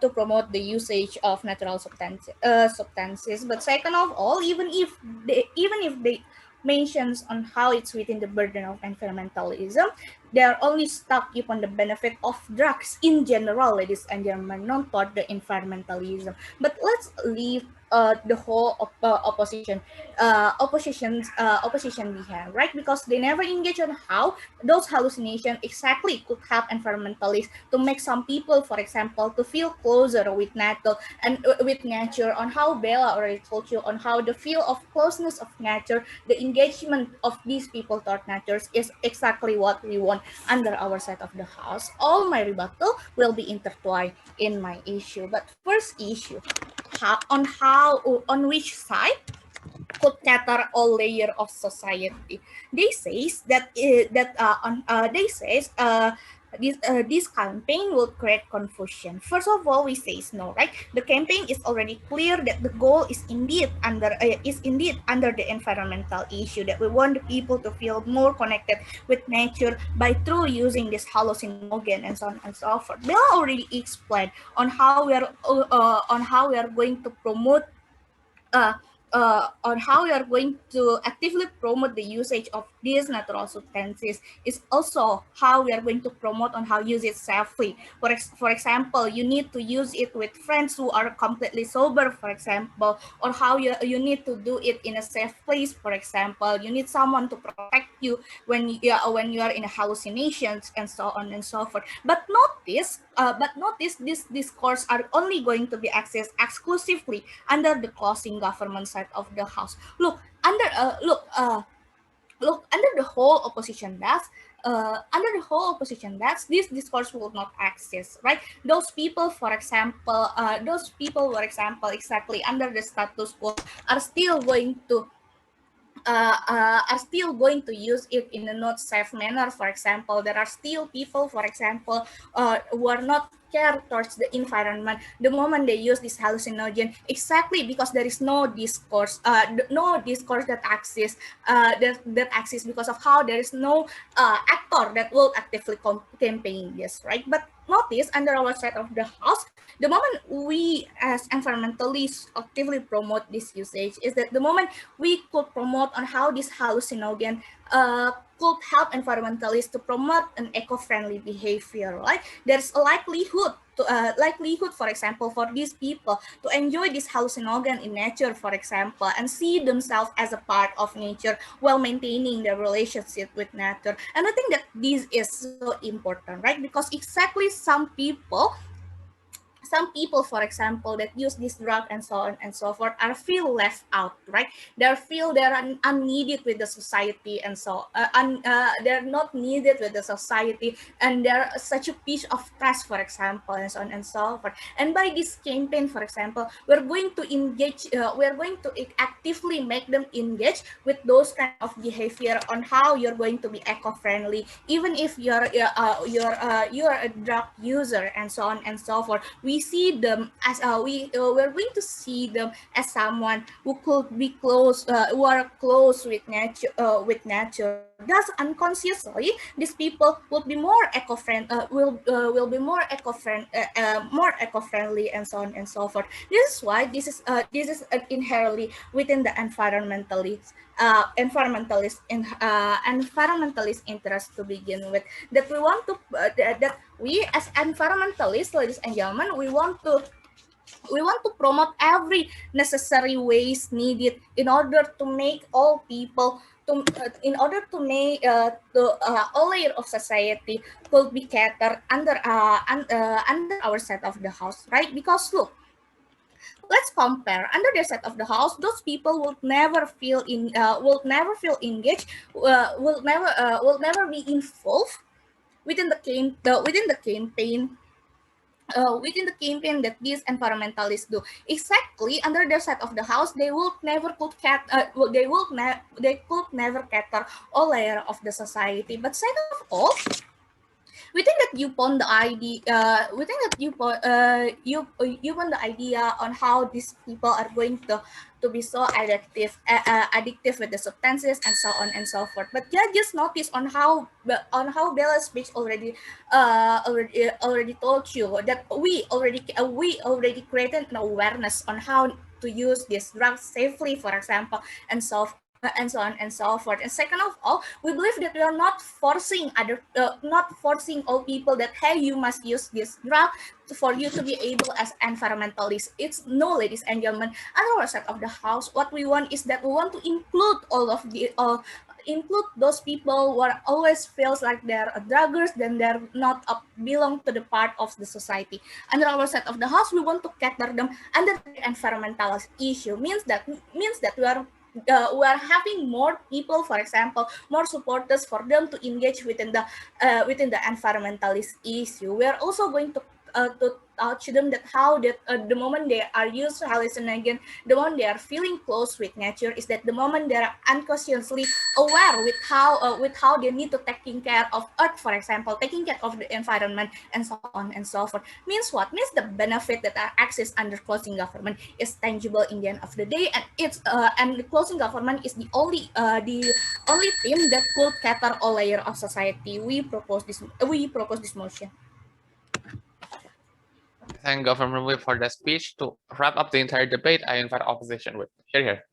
promote the usage of natural substances. But second of all, even if they mentions on how it's within the burden of environmentalism, they are only stuck upon the benefit of drugs in general, ladies and gentlemen, not toward the environmentalism. But let's leave the whole opposition behind, right? Because they never engage on how those hallucinations exactly could help environmentalists to make some people, for example, to feel closer with nature and with nature, on how Bella already told you on how the feel of closeness of nature, the engagement of these people toward nature is exactly what we want under our side of the house. All my rebuttal will be intertwined in my issue. But first issue, on which side could cater all layer of society. They says that this campaign will create confusion. First of all, we say no, right? The campaign is already clear that the goal is indeed under the environmental issue, that we want the people to feel more connected with nature by through using this hallucinogen and so on and so forth. Bella already explained on how we are going to promote on how you are going to actively promote the usage of these natural substances is also how we are going to promote on how use it safely. For example, you need to use it with friends who are completely sober, for example, or how you need to do it in a safe place. For example, you need someone to protect you when you are in hallucinations and so on and so forth. But notice these discourse are only going to be accessed exclusively under the closing government side of the house. Look under the whole opposition desk, this discourse will not exist, right? Those people, for example, exactly under the status quo are still going to use it in a not safe manner. For example, there are still people, for example, who are not care towards the environment the moment they use this hallucinogen, exactly because there is no discourse that exists that exists because of how there is no actor that will actively campaign this, right? But notice under our side of the house, the moment we as environmentalists actively promote this usage is that the moment we could promote on how this hallucinogen could help environmentalists to promote an eco-friendly behavior, right? There's a likelihood, for example, for these people to enjoy this hallucinogen in nature, for example, and see themselves as a part of nature while maintaining their relationship with nature. And I think that this is so important, right? Because exactly some people, for example, that use this drug and so on and so forth are feel left out, right? They're unneeded with the society and they're not needed with the society, and they're such a piece of trash, for example, and so on and so forth. And by this campaign, for example, we're going to actively make them engage with those kind of behavior on how you're going to be eco-friendly, even if you're a drug user and so on and so forth. We're going to see them as someone who could be close, who are close with nature. Thus, unconsciously, these people will be more more eco-friendly, and so on and so forth. This is why this is inherently within the environmentalist interest to begin with. That we want to that we as environmentalists, ladies and gentlemen, we want to promote every necessary ways needed in order to make all people all layer of society could be catered under our set of the house, right? Because look, let's compare under the set of the house, those people will never feel engaged, will never be involved within the campaign that these environmentalists do. Exactly under their side of the house, they could never cater all layer of the society. But second of all, we think that you pon the idea. We think that you pon the idea on how these people are going to be so addictive with the substances and so on and so forth. But yeah, just notice on how Bella's speech already told you that we already created an awareness on how to use this drug safely, for example, and so on and so forth. And second of all, we believe that we are not forcing all people that, hey, you must use this drug for you to be able as environmentalists. It's no, ladies and gentlemen, on our side of the house, what we want is that we want to include include those people who are always feels like they're druggers, then they're not belong to the part of the society. Under our side of the house, we want to cater them under the environmental issue. Means that we are having more people, for example, more supporters for them to engage within the environmentalist issue. We are also going to touch them that how that the moment they are used hallucinogen, the moment they are feeling close with nature, is that the moment they are unconsciously aware with how they need to taking care of earth, for example, taking care of the environment, and so on and so forth. Means what? Means the benefit that are accessed under closing government is tangible in the end of the day, and the closing government is the only thing that could cater all layer of society. We propose this motion. Thank Government Whip for the speech. To wrap up the entire debate, I invite opposition with here.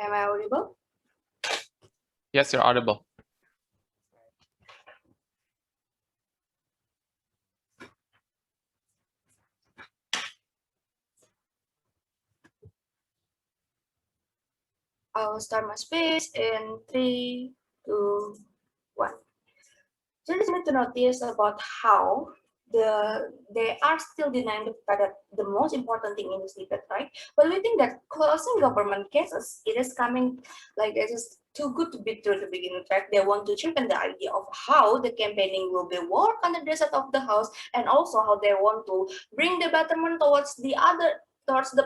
Am I audible? Yes, you're audible. I'll start my speech in 3, 2, 1. Just need to notice about how they are still denying the fact that the most important thing in this debate, right? But we think that closing government cases, it is coming like it is too good to be true to begin with. Right? They want to cheapen the idea of how the campaigning will be worked under the set of the House, and also how they want to bring the betterment towards the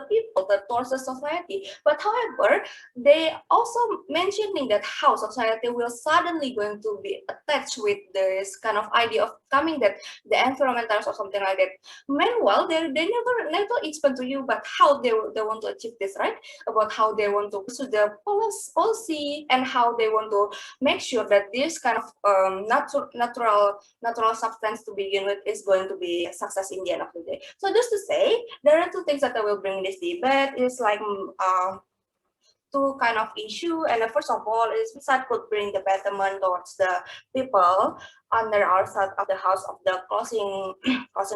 people, towards the society. But however, they also mentioning that how society will suddenly going to be attached with this kind of idea of coming that the environmentalists or something like that. Meanwhile, they never explain to you but how they want to achieve this, right? About how they want to pursue the policy and how they want to make sure that this kind of natural substance to begin with is going to be a success in the end of the day. So just to say, there are two things that I will bring in this debate is like two kind of issue. And first of all is Bisa could bring the betterment towards the people under our side of the House of the closing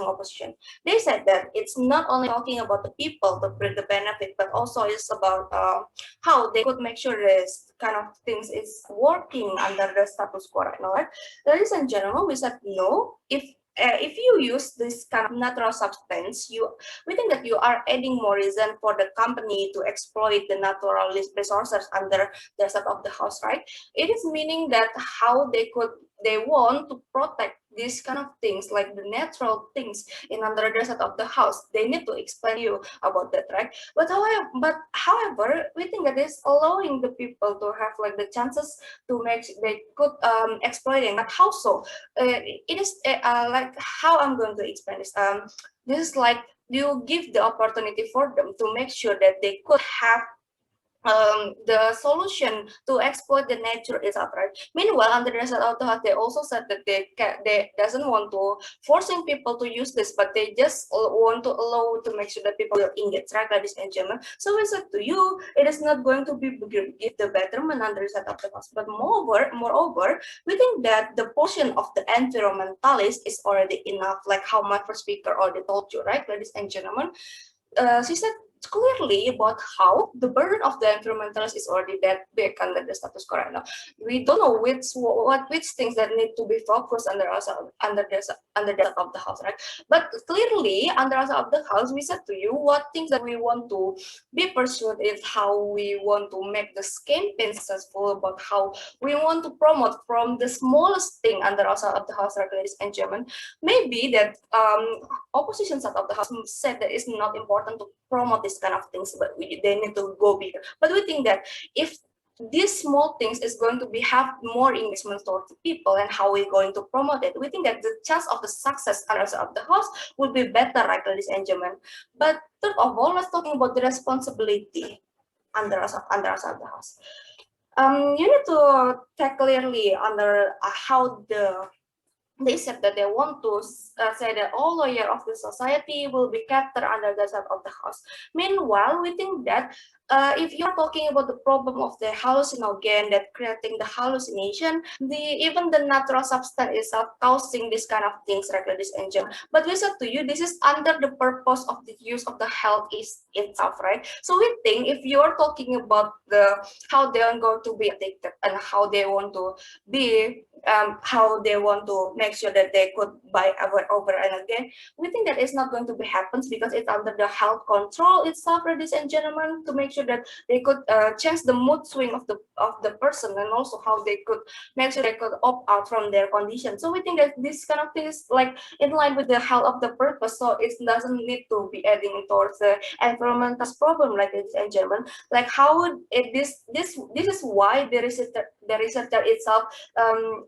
opposition. They said that it's not only talking about the people to bring the benefit, but also it's about how they could make sure this kind of things is working under the status quo right now. Right? Ladies and gentlemen, we said no. If you use this kind of natural substance, we think that you are adding more reason for the company to exploit the natural resources under the set of the House, right? It is meaning that how they want to protect these kind of things like the natural things in under the set of the House. They need to explain you about that, right? But however, we think that is allowing the people to have like the chances to make they could exploiting. But how so? It is like how I'm going to explain this. This is like you give the opportunity for them to make sure that they could have the solution to exploit the nature itself, right? Meanwhile, under the set of the House, they also said that they doesn't want to forcing people to use this, but they just want to allow to make sure that people will engage, right, ladies and gentlemen? So we said to you, it is not going to be give the betterment under the set of the House, but moreover, we think that the portion of the environmentalist is already enough, like how my first speaker already told you, right, ladies and gentlemen? She said clearly about how the burden of the environmentalist is already that big under the status quo right now. We don't know which things that need to be focused under the of the House, right? But clearly under of the House, we said to you what things that we want to be pursued is how we want to make this campaign successful, about how we want to promote from the smallest thing under of the House, right, ladies and gentlemen. Maybe that opposition side of the House said that it's not important to promote these kind of things, but they need to go bigger. But we think that if these small things is going to have more engagement towards the people and how we're going to promote it, we think that the chance of the success of the House will be better, right, ladies and gentlemen. But third of all, let's talking about the responsibility under us of the House. You need to take clearly under how they said that they want to say that all layer of the society will be captured under the set of the House. Meanwhile, we think that if you're talking about the problem of the hallucinogen that creating the hallucination, even the natural substance itself causing this kind of things, like this engine. But we said to you, this is under the purpose of the use of the health is itself, right? So we think if you're talking about how they are going to be addicted and how they want to be, how they want to make sure that they could buy over and again, we think that it's not going to be happens because it's under the health control itself, ladies and gentlemen, to make sure that they could change the mood swing of the person, and also how they could make sure they could opt out from their condition. So we think that this kind of thing is like in line with the health of the purpose, so it doesn't need to be adding towards the environmental problem, like ladies and gentlemen. Like how would this is why there is the researcher itself,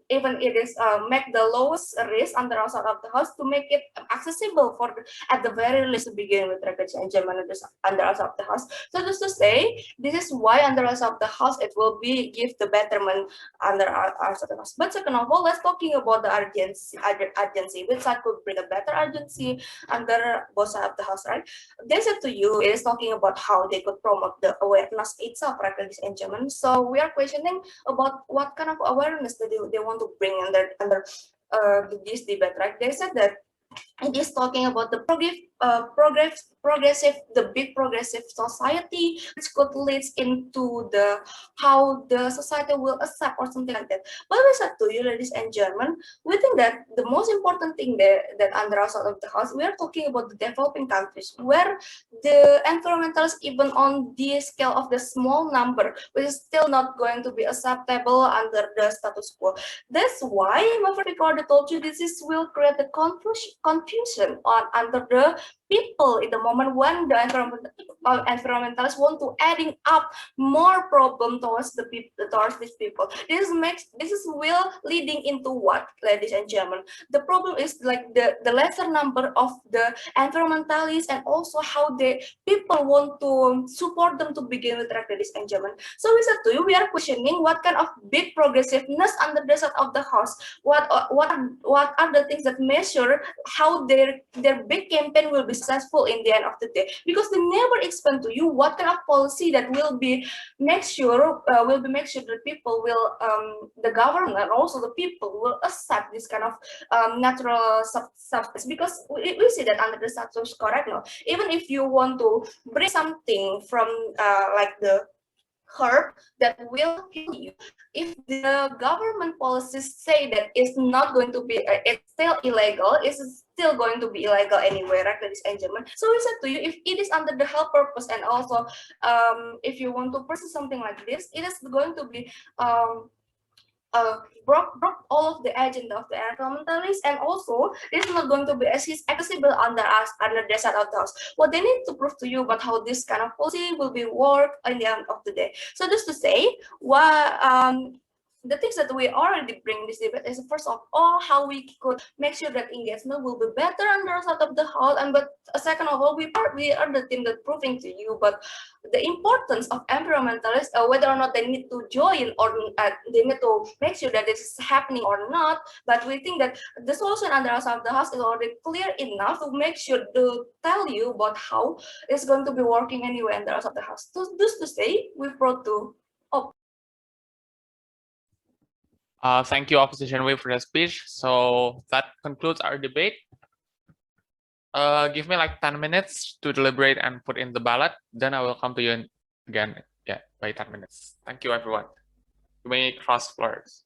even it is make the lowest risk under outside of the house to make it accessible for at the very least to begin with recognition enjoyment under outside of the house. So just to say, this is why under outside of the house it will be give the betterment under outside of the house. But second of all, let's talking about the urgency, which I could bring a better urgency under both sides of the house, right? They said to you, it is talking about how they could promote the awareness itself, recognition enjoyment. So we are questioning about what kind of awareness that they want to bring under this debate, right? They said that it is talking about the progressive, the big progressive society, which could lead into the how the society will accept or something like that. But we said to you, ladies and gentlemen, we think that the most important thing that under outside of the house, we are talking about the developing countries where the environmentalists, even on the scale of the small number, which is still not going to be acceptable under the status quo. That's why my friend Ricardo told you this will create the confusion on under the people in the moment when the environmentalists want to adding up more problem towards the people, towards these people. This will leading into what, ladies and gentlemen? The problem is like the lesser number of the environmentalists and also how the people want to support them to begin with, ladies and gentlemen. So we said to you, we are questioning what kind of big progressiveness under the side of the house. What are the things that measure how their big campaign will be successful in the end of the day, because they never explain to you what kind of policy that will be make sure that people will the government and also the people will accept this kind of natural substance, because we see that under the status correct now, even if you want to bring something from like the herb that will heal you, if the government policies say that it's not going to be it's still illegal, it's still going to be illegal anyway, right, ladies and gentlemen? So we said to you, if it is under the health purpose and also if you want to pursue something like this, it is going to be broke all of the agenda of the environmentalists, and also it's not going to be as accessible under the side of the house. What they need to prove to you about how this kind of policy will be work in the end of the day. So just to say, what the things that we already bring this debate is, first of all, how we could make sure that engagement will be better under the side of the house, and but second of all, we are the team that proving to you but the importance of environmentalists, whether or not they need to join or they need to make sure that this is happening or not. But we think that the solution under the side of the house is already clear enough to make sure to tell you about how it's going to be working anyway under the side of the house. So just to say, we brought to Thank you, Opposition Whip, for the speech. So that concludes our debate. Give me like 10 minutes to deliberate and put in the ballot. Then I will come to you again. Yeah, by 10 minutes. Thank you, everyone. You may cross floors.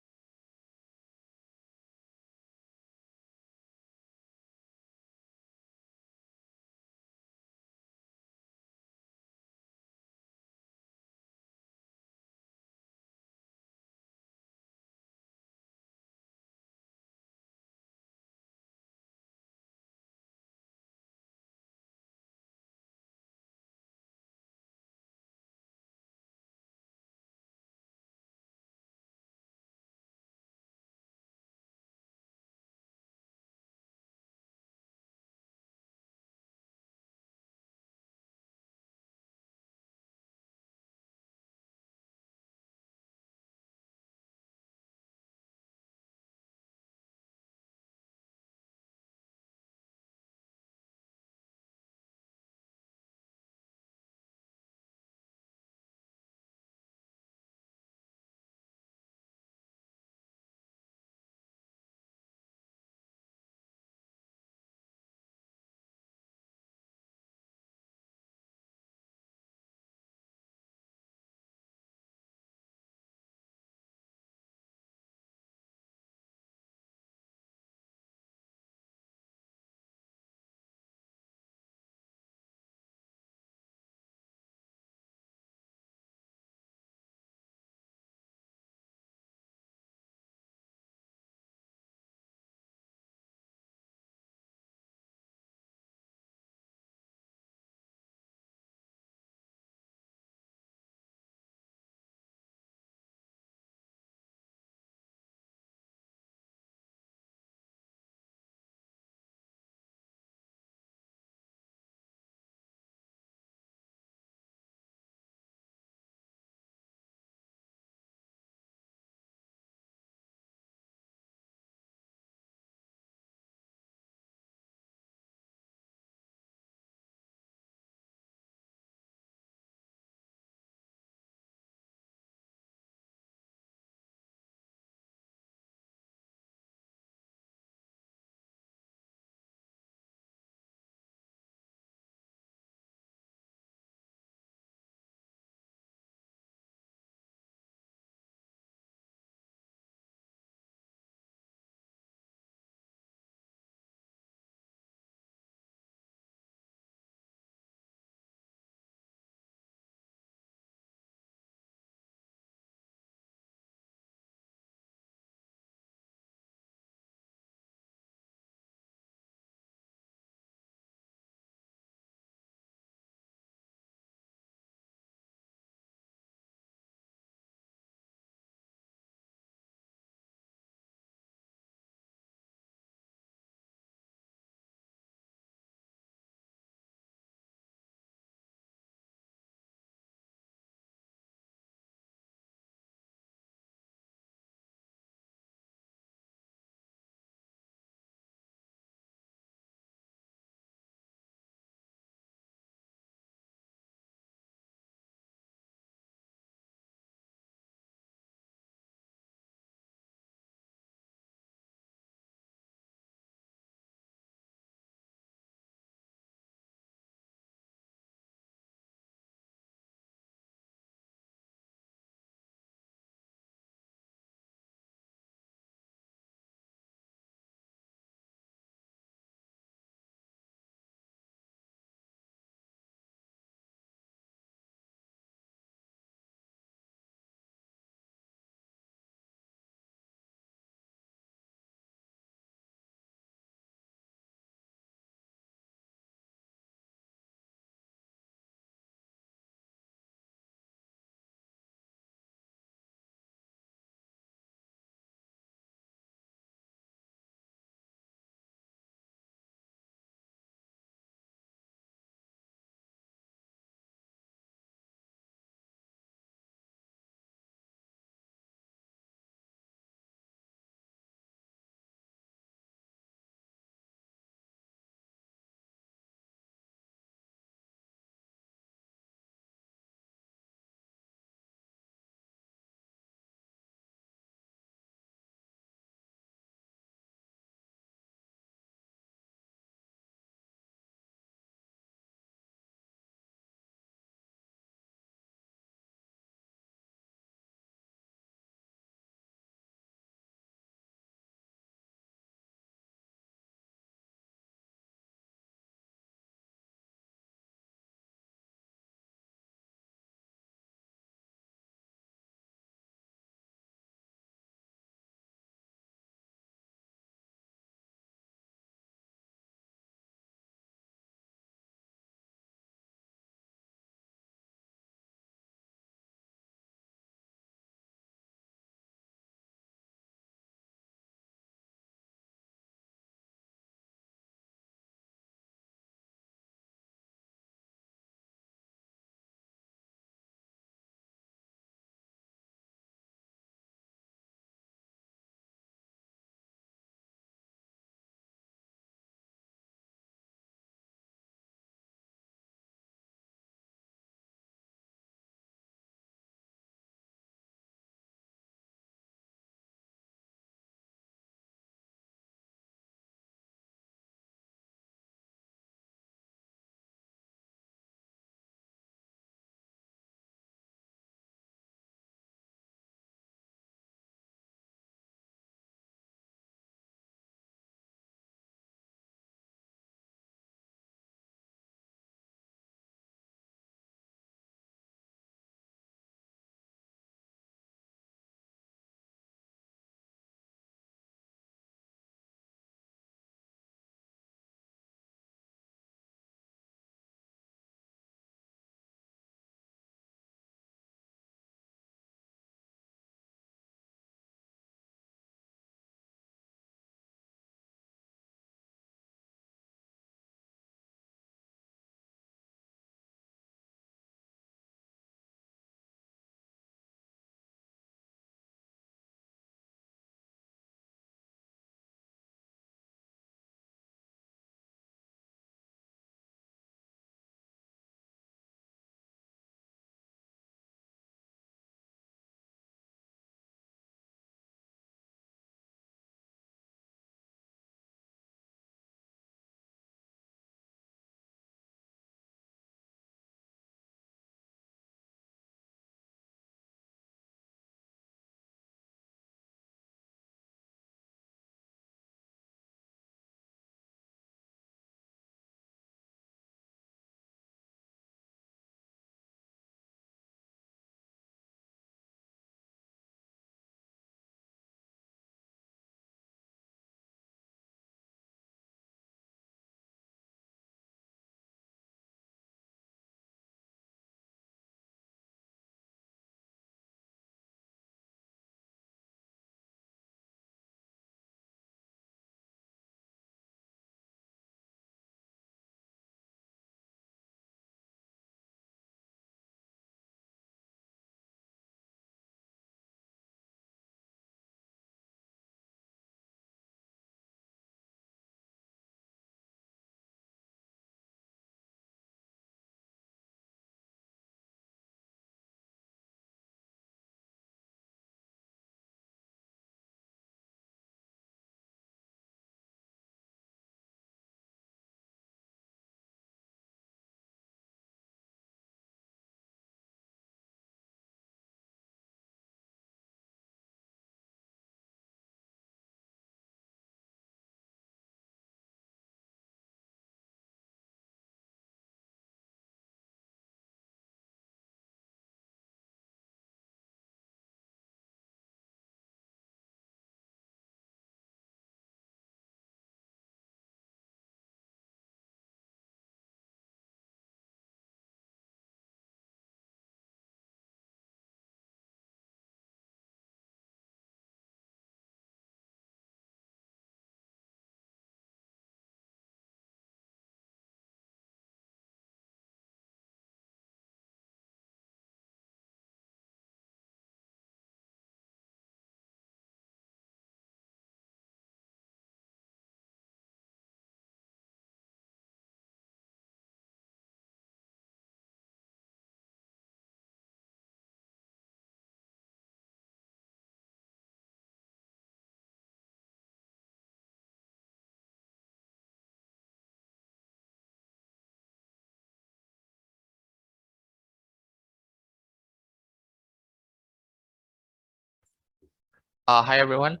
Hi everyone.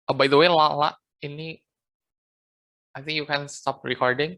By the way, Lala, ini I think you can stop recording.